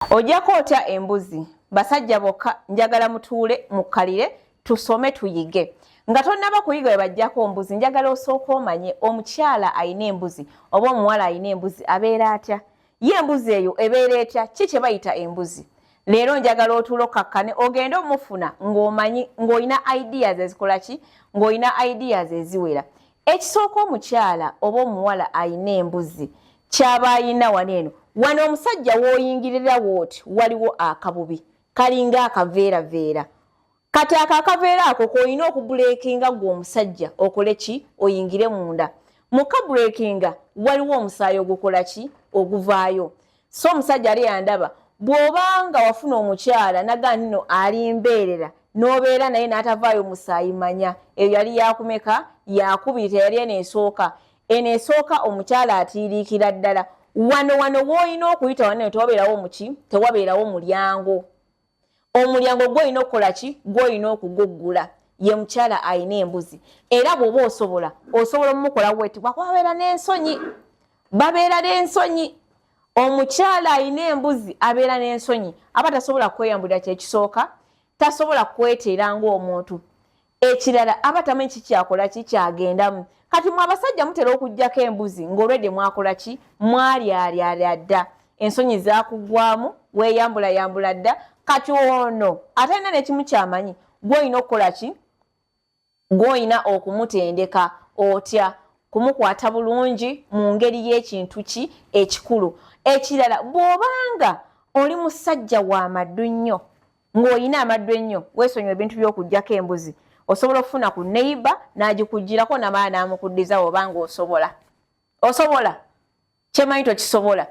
Ojjako otya embuzi basajja bokka njagala mutuule mukkalire tusome tuyige nga tonnaba kuyiga bajjako mbuzi njagala osooka omanye omukyala ayina embuzi oba omuwala ayina embuzi abeera atya ye embuzi eyo ebeera etya ki kye bayita embuzi leero njagala otuulo kakkane ogende omufuna ng'omanyi ng'olina ideas ezikola ki ng'olina ideas eziwera ekisooka omukyala oba omuwala ayina embuzi kyaba ayina wano eno wano omusajja w'oyingirira wooti waliwo akabubi kalinga akaveeraveera kati akaveera ako k'olina okubuleekinga gw'omusajja okole ki oyingire munda mu kabuleekinga waliwo omusaayi ogukola ki oguvaayo so omusajja ali yandaba bw'obanga wafuna omukyala naga nno ali mbeerera n'obeera naye n'atavaayo musaayi manya eyo yali yakumeka yakubiri teyali eneesooka omukyala atiiriikira ddala wano w'olina okuyita wano tewabeerawo muki tewabeerawo mulyango omulyango gw'olina okukola ki gw'olina okuguggula ye mukyala ayina embuzi era bw'oba osobola omumukola bweti bwakubabeera babeera n'ensonyi omukyala ayina embuzi abeera n'ensonyi aba tasobola kweyambulira kyekisooka tasobola kweteera ng'omuntu ekirala aba tamanyi kikyakola ki kyagendamu kati mwe abasajja mutera okuggyako embuzi ng'olwedde mwakola ki mwalyalya dda ensonyi zaakugwamu weeyambulayambula dda kati ono atalina nekimu kyamanyi gw'olina okukola ki gw'olina okumutendeka otya kumukwata bulungi mu ngeri y'ekintu ki ekikulu ekirala bw'obanga oli musajja w'amaddu nnyo ng'olina amaddu ennyo weesonyiwa ebintu by'okuggyako embuzi osobola okufuna ku neighbor n'agikugirako namala n'amukuddiza obanga osobola kyemanyi tokisobola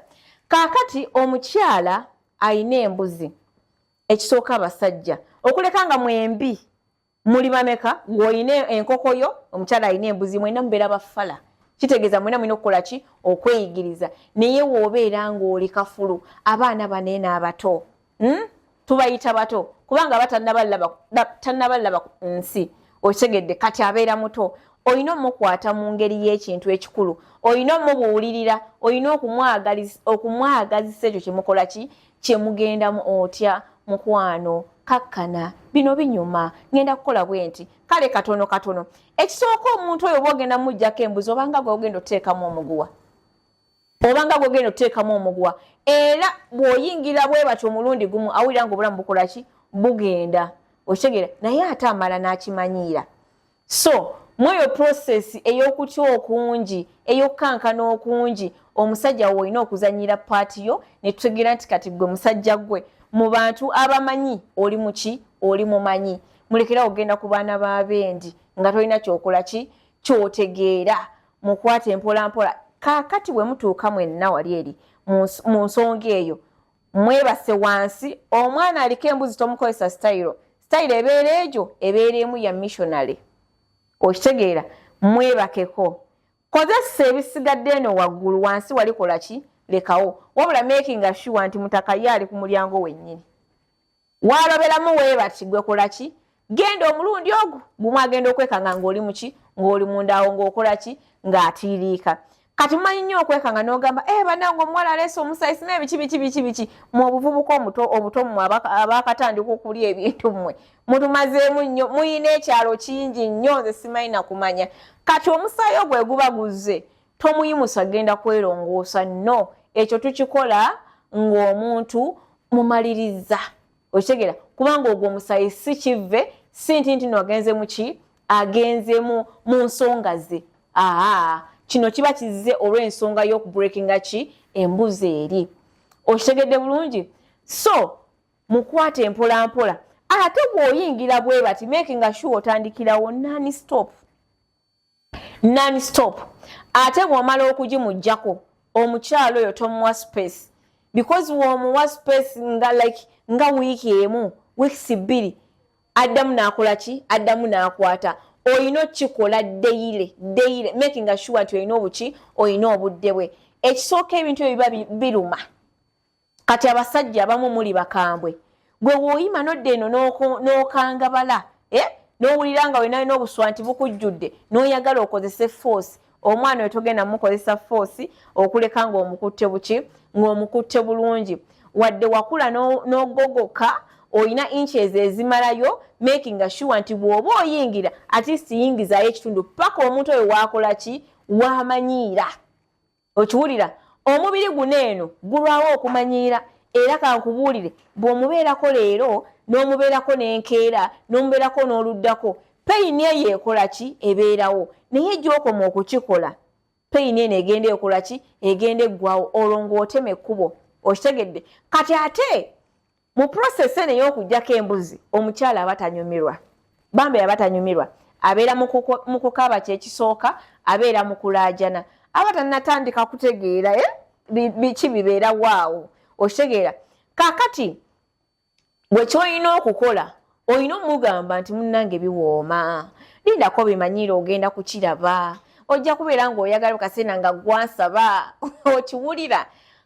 kaakati omukyala ayina embuzi ekisooka abasajja okuleka nga mwembi muli bameka ng'olina enkokoyo omukyala ayina embuzi mwena mubeera bafala kitegeeza mwena mulina okukola ki okweyigiriza naye w'obeera ng'oli kafulu abaana baneene abato tubayita bato kubanga batannabalaba nsi okitegedde kati abeera muto olina omukwata mu ngeri y'ekintu ekikulu olina omubuulirira olina okumwagazisa ekyo kyemukola ki kyemugendamu otya mukwano kakkana bino binyuma ngenda kukola bwe nti kale katono ekisooka omuntu oyo bwogenda mujjako embuzi obanga gwogenda oteekamu omuguwa era bw'oyingira bwe batyo omulundi gumu awulira ng'obulamu bukola ki bugenda okitegeera naye ate amala n'akimanyiira so mweyo prosesi ey'okutya okungi ey'okukankana okungi omusajja woolina okuzanyira paati yo ne tutegeera nti kati gwe musajja gwe mu bantu abamanyi oli muki oli mumanyi mulekera okugenda ku baana b'abendi nga tolina kyokola ki kyotegeera mukwate mpolampola kaakati bwe mutuuka mwenna wali eri mu nsonga eyo mwebase wansi omwana aliko embuzi tomukozesa sitayiro ebeera egyo ebeera emu ya missionary okitegeera mwebakeko kozesa ebisigadde eno waggulu wansi walikola ki lekawo wabula making sure nti mutaka ye ali ku mulyango wennyini waloberamu weebati gwekola ki genda omulundi ogwo gumu agenda okwekanga ng'oli muki ng'oli mundaawo ng'okola ki ng'atiiriika kati mumanyi nnyo okwekanga n'ogamba bannange omuwala aleese omusayisi n'ebiki mu obuvubuka obuto mmwe abaakatandika okulya ebintu mmwe mutumazeemu nnyo muyina ekyalo kingi nnyo nze simanyi na kumanya kati omusaayi ogwo guba guzze tomuyimusa genda kwerongoosa no ekyo tukikola ng'omuntu mumaliriza okitegeera kubanga ogwo omusaayi si kive si nti noagenze muki agenze mu nsonga ze kino kiba kizze olw'ensonga y'okubreakinga ki embuzi eri okitegedde bulungi so mukwate mpolampola ate bw'oyingira bwe bati making sure otandikirawo non stop ate bw'omala okugimuggyako omukyalo oyo tomuwa space because w'omuwa space nga wiiki emu weeks bbiri addamu n'akola ki addamu n'akwata olina okikola daily making sure nti olina obuki olina obudde bwe ekisooka ebintu ebyo biba biruma kati abasajja abamu muli bakambwe gwe w'oyima nodde eno n'okangabala n'owulira nga olina n'obuswanti bukujjudde n'oyagala okozese force omwana oyo togenda mukozesa force okuleka ng'omukutte buki ng'omukutte bulungi wadde wakula n'ogogoka oyina inches ezimalayo making sure nti bw'oba oyingira at least yingizayo ekitundu paka omuntu oyo wakola ki wamanyiira okiwulira omubiri guno eno gulwawo okumanyiira era kankubuulire bw'omubeerako leero n'omubeerako n'enkeera n'omubeerako n'oluddako peyini eyo ekola ki ebeerawo naye gy'okoma okukikola peyini eno egenda ekola ki egenda eggwawo olwo ng'otema ekkubo okitegedde kati ate mu process eno ey'okuggyako embuzi omukyala abatanyumirwa bambe abatanyumirwa abeera mu kukaaba kyekisooka abeera mu kulaajana abatannatandika kutegeera biki bibeera waawo okitegeera kaakati bwe kyolina okukola olina omugamba nti munnange biwooma lindako bimanyiire ogenda kukiraba ojja kubeera ng'oyagala kaseera nga gwansaba okiwulira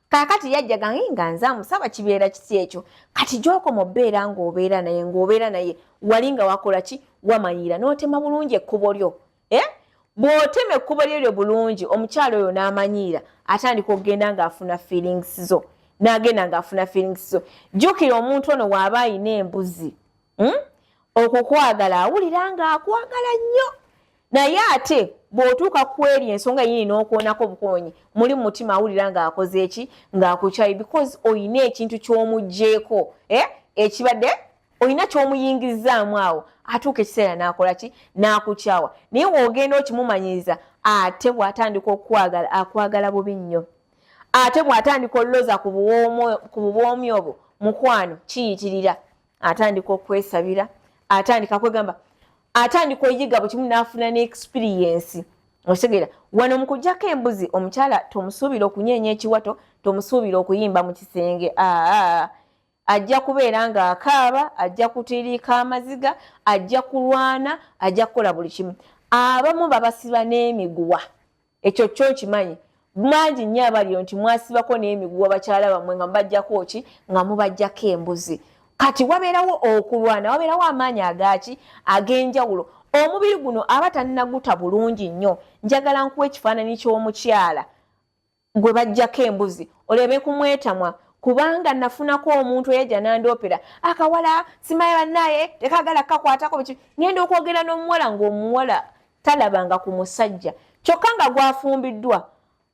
kaakati yajja gange nga nze amusaba kibeera kiti ekyo kati gy'okoma obeera ng'obeera naye wali nga wakola ki wamanyiira n'otema bulungi ekkubo lyo bw'otema ekkubo lyo bulungi omukyalo oyo n'amanyiira atandika okugenda ng'afuna feelings zo n'agenda ng'afuna feelings zo jjukira omuntu ono w'aba ayina embuzi okukwagala awulira ng'akwagala nnyo naye ate bw'otuuka ku eri ensonga yini n'okwonako bukoonyi muli mu mutima awulira ng'akoze eki ng'akukyayi because oyina ekintu ky'omuggyeko ekibadde oyina ky'omuyingizaamu awo atuuka ekiseera n'akola ki n'akukyawa naye w'ogenda okimumanyiriza ate bw'atandika okukwagala akwagala bubi nnyo ate bw'atandika oloza ku bubwoomi obwo mukwano kiyitirira atandika okwesabira atandika kwegamba atandika oyiga bwe kimu n'afuna n'experience otegeera wano mu kuggyako embuzi omukyala tomusuubira okunyeenya ekiwato tomusuubira okuyimba mu kisenge ajja kubeera ng'akaaba ajja kutiiriika amaziga ajja kulwana ajja kukola buli kimu abamu babasiba n'emiguwa ekyo kyo kimanyi mangi nnyo abaliyo nti mwasibako n'emiguwa bakyala bammwe nga mubajjako ki nga mubajjako embuzi kati wabeerawo okulwana wabeerawo amaanyi agaki ag'enjawulo omubiri guno aba tannaguta bulungi nnyo njagala nkuwa ekifaananyi ky'omukyala gwe bajjako embuzi olebe kumwetamwa kubanga nafunako omuntu eyajja nandoopera akawala simaye bannaye tekagala kakwatako biki ngenda okwogera n'omuwala ng'omuwala talabanga ku musajja kyokka nga gwafumbiddwa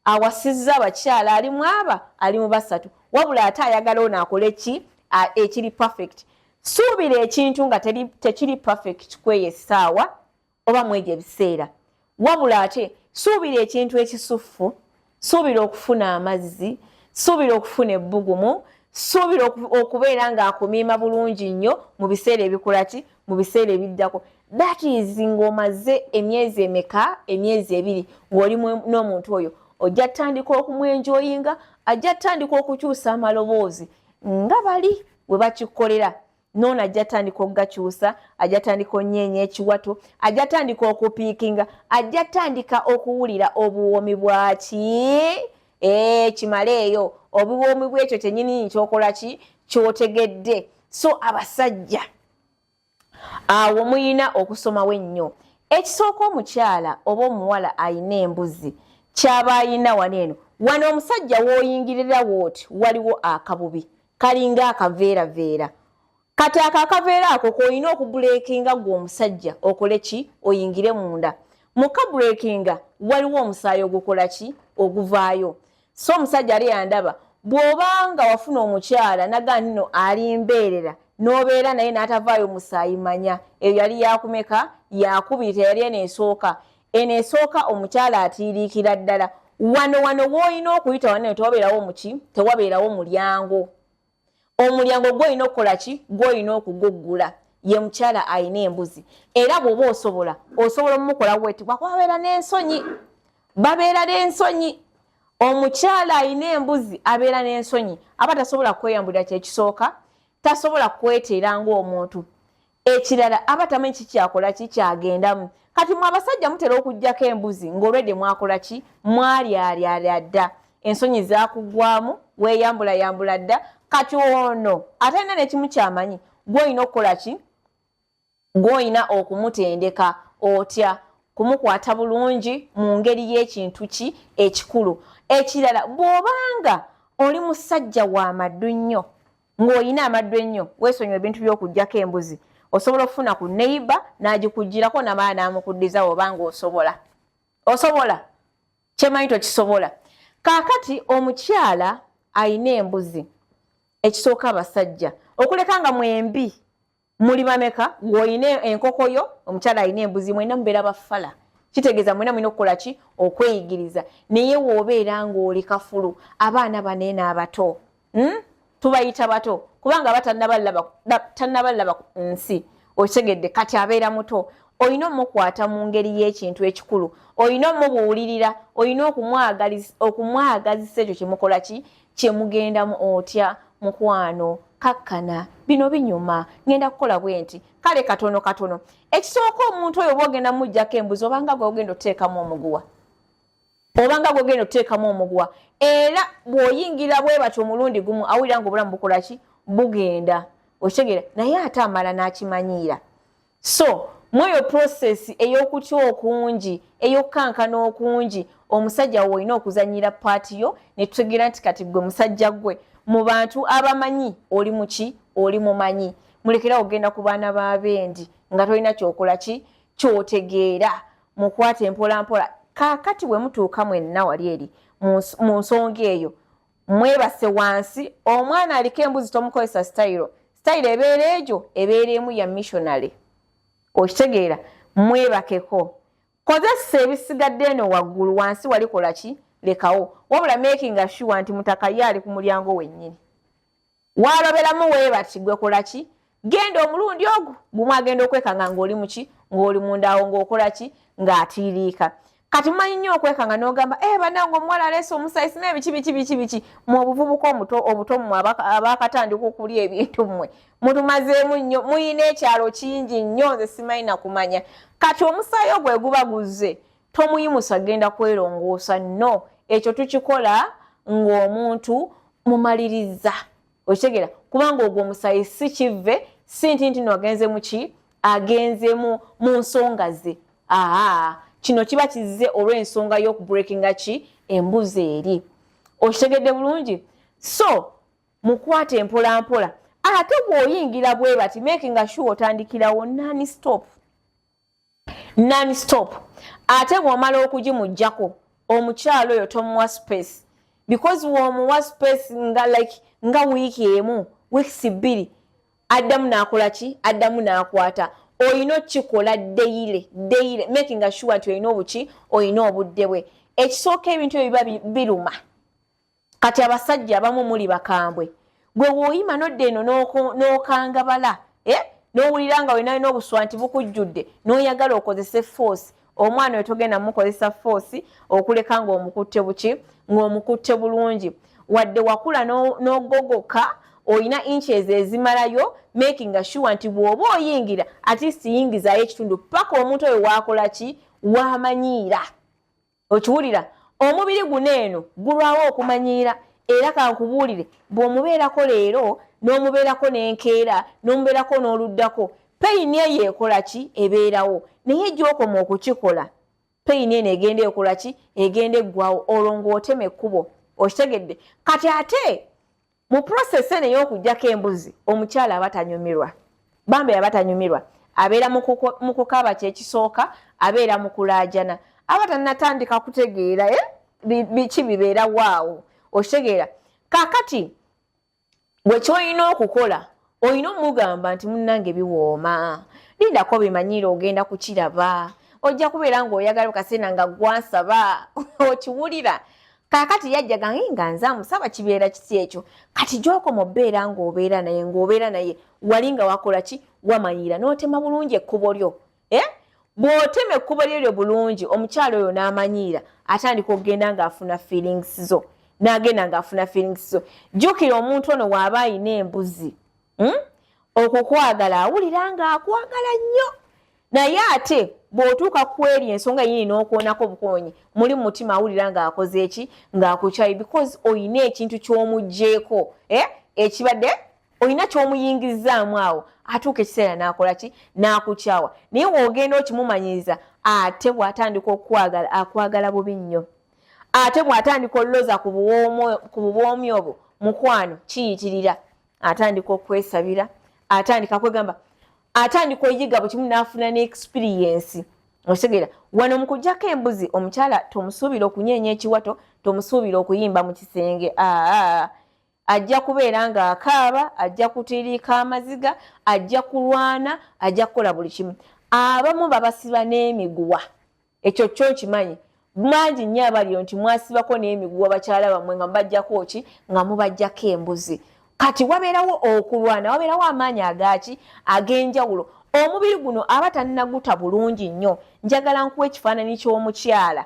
awasizza abakyala ali mu aba ali mu basatu wabula ate ayagala ono akole ki ekiri perfect suubira ekintu nga tekiri perfect kweyo essaawa oba mwegyo ebiseera wabula ate suubira ekintu ekisuffu suubira okufuna amazzi suubira okufuna ebbugumu suubira okubeera ng'akumiima bulungi nnyo mu biseera ebikola ki mu biseera ebiddako that is ng'omaze emyezi emeka emyezi ebiri ng'oli n'omuntu oyo ojja tandika okumwenjoyinga ajja tandika okukyusa amaloboozi nga bali we bakikolera noono ajja tandika okugakyusa ajja tandika onnyeenya ekiwato ajja tandika okupiikinga ajja tandika okuwulira obuwoomi bwaki kimale eyo obuwoomi bwekyo kyennyini kyokola ki kyotegedde so abasajja awo muyina okusomawo ennyo ekisooka omukyala oba omuwala ayina embuzi kyaba ayina wano omusajja w'oyingirira wooti waliwo akabubi kalinga akaveeraveera kati akaveera ako koyina okubuleekinga gwe omusajja okole ki oyingire munda mu kabuleekinga waliwo omusaayi ogukola ki oguvaayo so omusajja ali yandaba bw'obanga wafuna omukyala naga nno ali mbeerera n'obeera naye n'atavaayo musaayi manya eyo yali yakumeka yakubiri yali eneesooka omukyala atiiriikira ddala wano w'olina okuyita wano tewabeerawo muki tewabeerawo mulyango omulyango gw'olina okukola ki gw'olina okuguggula ye mukyala ayina embuzi era bw'oba osobola omumukola bweti bwakubabeera n'ensonyi babeera n'ensonyi omukyala ayina embuzi abeera n'ensonyi aba tasobola kweyambulira kyekisooka tasobola kweteera ng'omuntu ekirala aba tamanyi kikyakola ki kyagendamu kati mwe abasajja mutera okuggyako embuzi ng'olwedde mwakola ki mwalyalya dda ensonyi zaakugwamu weeyambulayambula dda kati ono atalina n'ekimu kyamanyi gw'olina okukola ki gw'olina okumutendeka otya kumukwata bulungi mu ngeri y'ekintu ki ekikulu ekirala bw'obanga oli musajja wa maddu nnyo ng'olina amaddu ennyo weesonyiwa ebintu by'okuggyako embuzi osobola okufuna ku neighbor n'agikugirako n'amala n'amukuddiza obanga osobola kyemanyi tokisobola. Kaakati omukyala ayina embuzi ekisooka abasajja okuleka nga mwembi muli bameka ng'olina enkokoyo omukyala ayina embuzi mwena mubeera bafala kitegeeza mwena mulina okukola ki okweyigiriza naye w'obeera ng'oli kafulu abaana baneene abato tubayita bato kubanga batannaballaba nsi okitegedde kati abeera muto olina omukwata mu ngeri y'ekintu ekikulu olina omubuulirira olina okumwagazisa ekyo kyemukola ki kyemugendamu otya mukwano kakkana bino binyuma ngenda kukola bwe nti kale katono ekisooka omuntu oyo bwogenda mujjako embuzi obanga gwogenda oteekamu omuguwa era bw'oyingira bwe batyo omulundi gumu awulira ng'obulamu bukola ki bugenda okitegera naye ate amala n'akimanyiira so mweyo process ey'okutya okungi ey'okukankana okungi omusajja woolina okuzanyira paati yo ne tutegeera nti kati gwe musajja gwe mu bantu abamanyi oli muki oli mumanyi mulekera ogenda ku baana b'abendi nga tolina kyokola ki kyotegeera mukwate empolampola kaakati bwe mutuuka mwenna wali eri mu nsonga eyo mwebase wansi omwana aliko embuzi tomukozesa sitayiro ebeera egyo ebeera emu ya missionary okitegeera mwebakeko kozesa ebisigadde eno waggulu wansi walikola ki lekawo wabula making sure nti mutaka ye ali ku mulyango wennyini waloberamu weebati gwe kola ki genda omulundi ogwo gumu agenda okwekanga ng'oli muki ng'oli mundaawo ng'okola ki ng'atiiriika kati mumanyi nnyo okwekanga n'ogamba bannange omuwala aleese omusayisi n'ebiki mu obuvubuka obuto mmwe abaakatandika okulya ebintu mmwe mutumazeemu nnyo muyina ekyalo kingi nnyo nze simanyi na kumanya kati omusaayi ogwo guba guzze tomuyimusa genda kwerongoosa no ekyo tukikola ng'omuntu mumaliriza okitegeera kubanga ogwo omusaayi si kive si nti nogenze muki agenze mu nsonga ze kino kiba kizze olw'ensonga y'okubreakinga ki embuzi eri okitegedde bulungi so mukwate empolampola ate bw'oyingira bwe bati making sure otandikirawo non stop ate bw'omala okugimuggyako omukyalo oyo tomuwa space because w'omuwa space nga wiiki emu weeks 2 addamu n'akola ki addamu n'akwata oyina okikola daily making sure nti oyina obuki oyina obudde bwe ekisooka ebintu ebyo biba biruma kati abasajja abamu muli bakambwe gwe w'oyima nodde eno n'okangabala n'owulira nga olina n'obuswa nti bukujjudde n'oyagala okozese force omwana oyo togenda mukozesa force okuleka ng'omukutte buki ng'omukutte bulungi wadde wakula n'ogogoka oyina inches ezimalayo making sure nti bw'oba oyingira at least yingizayo ekitundu paka omuntu oyo waakola ki waamanyiira okiwulira omubiri guno eno gulwawo okumanyiira era kankubuulire bw'omubeerako leero n'omubeerako n'enkeera n'omubeerako n'oluddako peyini eyo ekola ki ebeerawo naye gy'okoma okukikola peyini eno egenda ekola ki egenda eggwawo olwo ng'otema ekkubo okitegedde kati ate mu process eno ey'okuggyako embuzi omukyala aba tanyumirwa bambe aba tanyumirwa abeera mu kukaaba kyekisooka abeera mu kulaajana aba tannatandika kutegeera biki bibeera waawo okitegeera kaakati bwe ky'olina okukola olina omugamba nti munnange biwooma lindako bimanyiire ogenda kukiraba ojja kubeera ng'oyagala kaseera nga gwansaba okiwulira kaakati yajjaga nga nze amusaba kibeera kiti ekyo kati gy'okoma obeera ng'obeera naye wali nga wakola ki wamanyiira n'otema bulungi ekkubo lyo bw'otema ekkubo lyo bulungi omukyalo oyo n'amanyiira atandika okugenda ng'afuna feelings zo n'agenda ng'afuna feelings zo jjukira omuntu ono bw'aba ayina embuzi okukwagala awulira ng'akwagala nnyo naye ate bw'otuuka ku eri ensonga yini n'okwonako bukonyi muli mu mutima awulira ng'akoze eki ng'akukyayi because oyina ekintu ky'omuggyeko ekibadde oyina ky'omuyingizaamu awo atuuka ekiseera n'akola ki n'akukyawa naye w'ogenda okimumanyiriza ate bw'atandika okukwagala akwagala bubi nnyo ate bw'atandika olloza ku buwoomi obwo mukwano kiyitirira atandika okwesabira atandika kwegamba atandika oyiga bwe kimu n'afuna ne experience otegera wano mu kujjako embuzi omukyala tomusuubira okunyeenya ekiwato tomusuubira okuyimba mu kisenge ajja kubeera ng'akaaba ajja kutiiriika amaziga ajja kulwana ajja kukola buli kimu abamu babasiba n'emiguwa ekyo kyo kimanyi mangi nnyo abaliyo nti mwasibako n'emiguwa bakyala bammwe nga mubajjako ki nga mubajjako embuzi kati wabeerawo okulwana wabeerawo amaanyi agaki ag'enjawulo omubiri guno aba tannaguta bulungi nnyo njagala nkuwa ekifaananyi ky'omukyala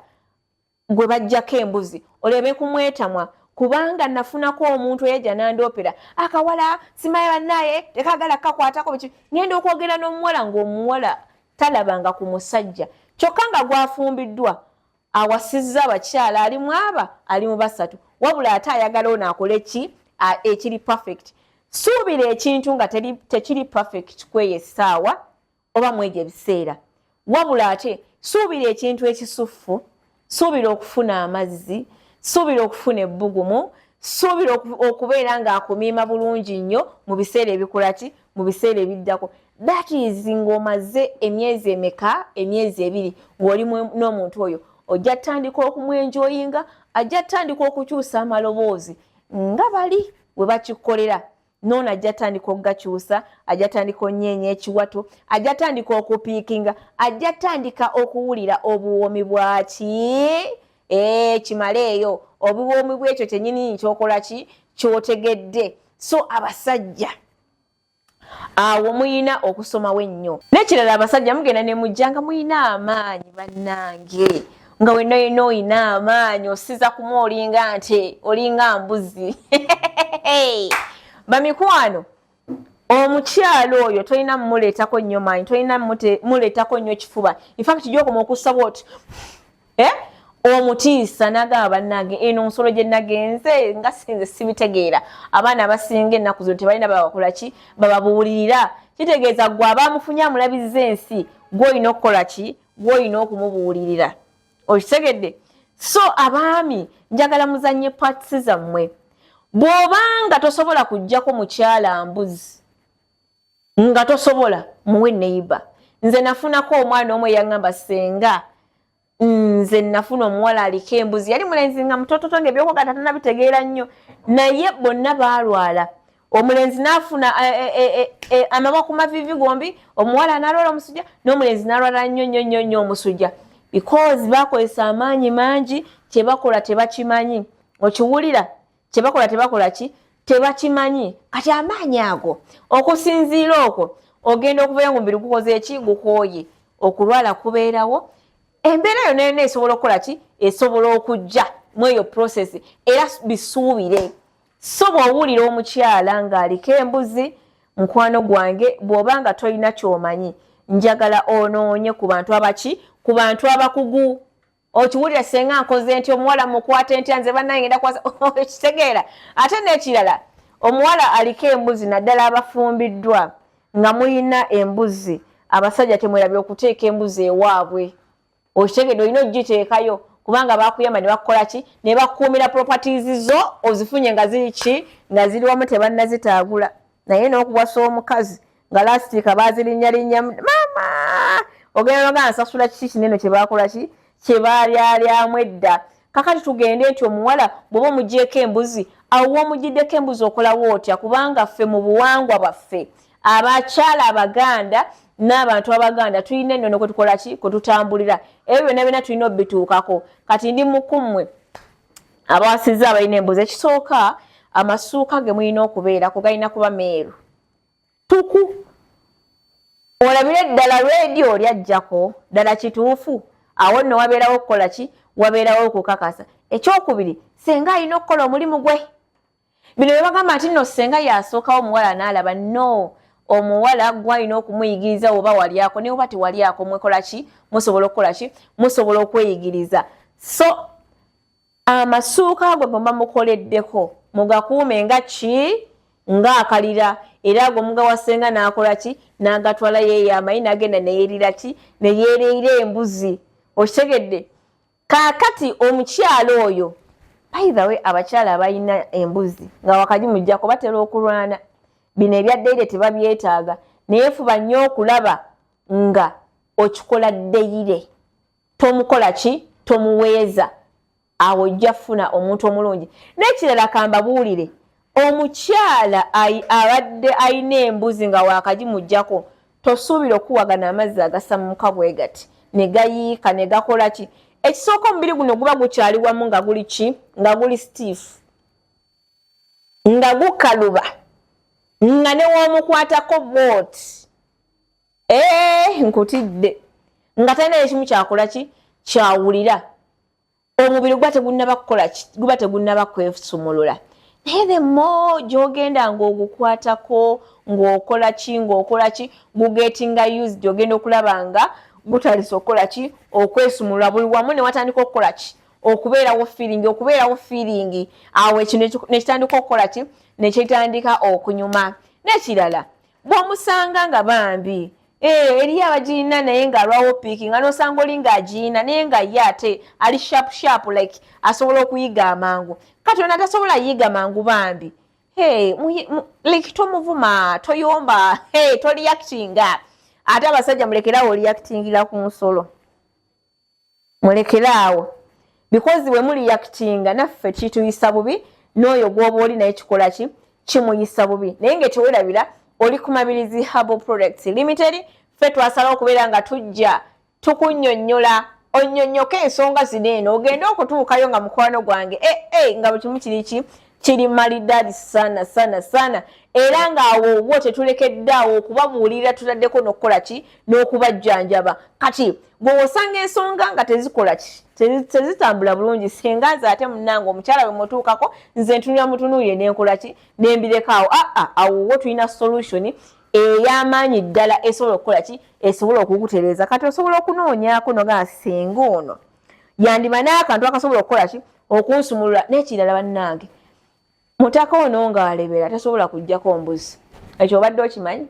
gwe bajjako embuzi olebe kumwetamwa kubanga nafunako omuntu eyaja nandoopera akawala simaye bannaye tekagala kakwatako biki ngenda okwogera n'omuwala ng'omuwala talabanga ku musajja kyokka nga gwafumbiddwa awasizza abakyala ali mu aba ali mu basatu wabula ate ayagala ono akole ki ekiri perfect suubira ekintu nga tekiri perfect kweyo essaawa oba mwegyo ebiseera wabula ate suubira ekintu ekisuffu suubira okufuna amazzi suubira okufuna ebbugumu suubira okubeera ng'akumiima bulungi nnyo mu biseera ebikola ki mu biseera ebiddako that is ng'omaze emyezi emeka emyezi 2 ng'oli n'omuntu oyo ojja tandika okumwenjoyinga ajja tandika okukyusa amaloboozi nga bali bwe bakikolera noono ajja tandika okugakyusa ajja tandika onnyeenya ekiwato ajja tandika okupiikinga ajja tandika okuwulira obuwoomi bwaki kimale eyo obuwoomi bwekyo kyennyini kyokola ki kyotegedde so abasajja awo muyina okusomawo ennyo n'ekirala abasajja mugenda ne mujjanga muyina amaanyi bannange nga wenna oyina amaanyi osiza kumu olinga nte olinga mbuzi bamikwano omukyalo oyo tolina mumuleetako nnyo maanyi tolina mumuleetako nnyo kifuba infact gyokoma okusaba oti omutiisa nagamba bannange eno nsolo gye nagenze nga sinze sibitegeera abaana abasinga ennaku zino tebalina babakola ki bababuulirira kitegeeza gwe abamufunye amulabizza ensi gw'olina okukola ki gw'olina okumubuulirira okitegedde so abaami njagala muzanye paatisi zammwe bw'obanga tosobola kujjako mukyala mbuzi nga tosobola muwe neiba nze nafunako omwana omwe yaŋŋamba senga nze nafuna omuwala aliko embuzi yali mulenzi nga mutototo ng'ebyokoga tatanabitegeera nnyo naye bonna baalwala omulenzi n'afuna amabwa ku mavivi gombi omuwala n'alwala omusujja n'omulenzi n'alwala nnyo omusujja because bakozesa amaanyi mangi kyebakola tebakimanyi okiwulira kyebakola tebakola ki tebakimanyi kati amaanyi ago okusinziira okwo ogenda okubeera ngu mubiri gukoze eki gukooye okulwala kubeerawo embeera yo neyona esobola okukola ki esobola okujja mu eyo process era bisuubire so bw'owulira omukyala ng'aliko embuzi mukwano gwange bw'obanga tolina kyomanyi njagala onoonye ku bantu abaki ku bantu abakugu okiwulira senga nkoze nti omuwala mukwate ntya nze bannaye ngenda kwasa ekitegeera ate n'ekirala omuwala aliko embuzi naddala abafumbiddwa nga muyina embuzi abasajja temwerabira okuteeka embuzi ewaabwe okitegedde olina ogiteekayo kubanga bakuyamba ne bakukola ki ne bakuumira properties zo ozifunye nga ziri ki nga ziri wamu tebannazitaagula naye n'okuwasa omukazi nga lastika baazirinnyalinnya mama ogenda nogaa nsasula kiki kinene kyebakola ki kyebalyalyamu edda kakati tugende nti omuwala bw'oba omugyeko embuzi awo omugiddeko embuzi okolawo otya kubanga ffe mu buwangwa bwaffe abakyala abaganda n'abantu abaganda tulina ennono kwe tukola ki kwe tutambulira ebyo byonna byonna tulina obituukako kati ndi mukummwe abawasizza abalina embuzi ekisooka amasuuka ge mulina okubeerako galina kuba meeru tuku olabire ddala lwediyo lyajjako ddala kituufu awo nno wabeerawo okukola ki wabeerawo okukakasa ekyokubiri senga alina okukola omulimu gwe bino bye bagamba nti nno senga yasookawo omuwala n'alaba no omuwala gwalina okumuyigiriza oba walyako ne oba tewalyako mwekola ki musobola okukola ki musobola okweyigiriza so amasuuka ago gomba mukoleddeko mugakuume nga ki ng'akalira era ago mugawasenga n'akola ki n'agatwala yeeyo amayi n'agenda neyeerira ki neyeereera embuzi okitegedde Kaakati omukyalo oyo by the way abakyala abalina embuzi nga wakati mujjako batera okulwana bino ebyaddeire tebabyetaaga naye fuba nnyo okulaba nga okikola ddeire tomukola ki tomuweeza awo ojja funa omuntu omulungi n'ekirala kambabuulire omukyala abadde ayina embuzi nga wakati mujjako tosuubira okuwagana amazzi agasamuka bwe gati ne gayiika ne gakola ki ekisooka omubiri guno guba gukyali wamu nga guli ki nga guli stiff nga gukaluba nga ne w'omukwatako booti nkutidde nga talina ekimu kyakola ki kyawulira omubiri guba tegunnaba kukola ki guba tegunnaba kwesumulula naye the more gy'ogenda ng'ogukwatako ng'okola ki gugetinga used ogenda okulaba nga gutandise okukola ki okwesumulula buli wamu ne watandika okukola ki okubeerawo feeling awo ekino nekitandika okukola ki nekitandika okunyuma n'ekirala bw'omusanga nga bambi eri abagirina naye ng'alwawo piiki nga n'osanga oli ng'agirina naye nga ye ate ali sharp like asobola okuyiga amangu kati ona tasobola yiga mangu bambi like tomuvuma toyomba toliactinga ate abasajja mulekeraawo reactingira ku nsolo mulekeraawo because we muli reactinga naffe kituyisa bubi n'oyo gw'oba oli naye kikola ki kimuyisa bubi naye ng'ekyewerabira oli ku Mabirizi Herbal Products Limited ffe twasalawo okubeera nga tujja tukunnyonnyola onnyonnyoke ensonga zino eno ogende okutuukayo nga mukwano gwange nga buli kimu kiri maridadi sana era ng'awo obwo tetulekeddaawo okubabuulira tutaddeko n'okukola ki n'okubajjanjaba kati bw'osanga ensonga nga tezikola ki tezitambula bulungi singa nze ate munnange omukyala bwe mutuukako nze ntunula mutunuuye n'enkola ki n'embireka awo wo tulina solution ey'amaanyi ddala esobola okukola ki esobola okugutereeza kati osobola okunoonyaako noga singa ono yandima n'akantu akasobola okukola ki okunsumulula n'ekirala bannange mutaka ono ng'alebera tasobola kujjako mbuzi ekyo obadde okimanyi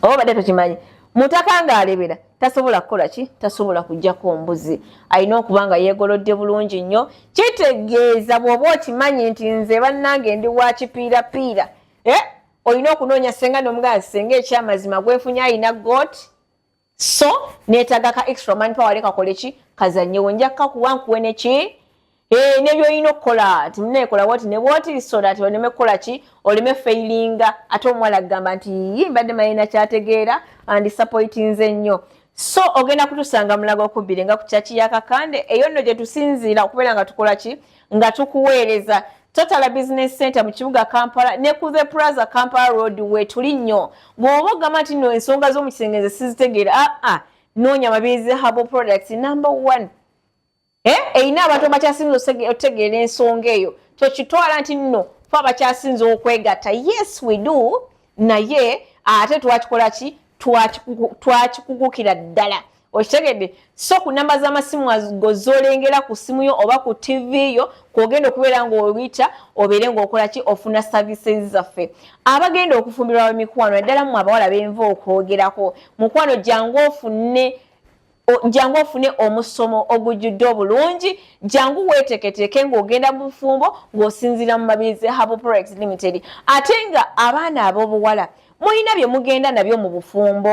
oba obadde tokimanyi mutaka ng'alebera tasobola kukola ki tasobola kujjako mbuzi alina okuba nga yeegolodde bulungi nnyo kitegeeza bw'oba okimanyi nti nze bannange ndi wa kipiirapiira olina okunoonya senga n'omugaa senga ekyamazima gwefunye alina got so neetaaga ka extra manpower leka kole ki kazannyewo nja kukakuwa nkuwe neki nebyoyina okukola timuneekola woti ne bwoti so that oleme kukola ki oleme failinga ate omuwala agamba nti mbadde mayina kyategeera andisappointinze nnyo so ogenda kutusanga Mulago okubbire nga ku kyaki ya Kakande eyo nno gye tusinziira okubeera nga tukola ki nga tukuweereza Total Business Center mu kibuga Kampala ne ku the Plaza Kampala Road we tuli nnyo bw'oba ogamba nti no ensonga z'omukisengeze sizitegeera noonya Mabirizi Herbal Products number 1 eyina abantu abakyasinza otegeera ensonga eyo tokitwala nti nno fe abakyasinza okwegatta yes we do naye ate twakikola ki twakikugukira ddala okitegedde so ku namba z'amasimu gozolengera ku simu yo oba ku TV yo kwogenda okubeera ng'oyita obeere ng'okola ki ofuna services zaffe abagenda okufumbirwa mikwano ddala mu abawala b'enva okwogerako mukwano jangu ofune omusomo ogujjudde obulungi jangu weeteketeeke ng'ogenda mu bufumbo ng'osinziira mu Mabirizi Herbal Products Limited ate nga abaana ab'obuwala mulina bye mugenda nabyo mu bufumbo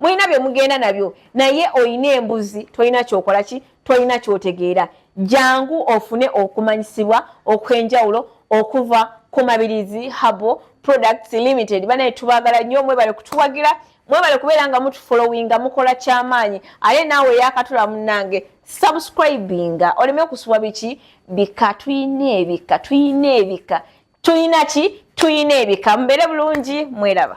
mulina bye mugenda nabyo naye olina embuzi tolina kyokola ki tolina kyotegeera jangu ofune okumanyisibwa okw'enjawulo okuva ku Mabirizi Herbal Products Limited banaye tubaagala nnyo mwebale kutuwagira mwebale kubeera nga mutufollowinga mukola kyamaanyi aye naawe yakatula munnange subscribinga oleme okusubwa biki bika tuyina ebika tulina ki tuyina ebika mbeere bulungi mweraba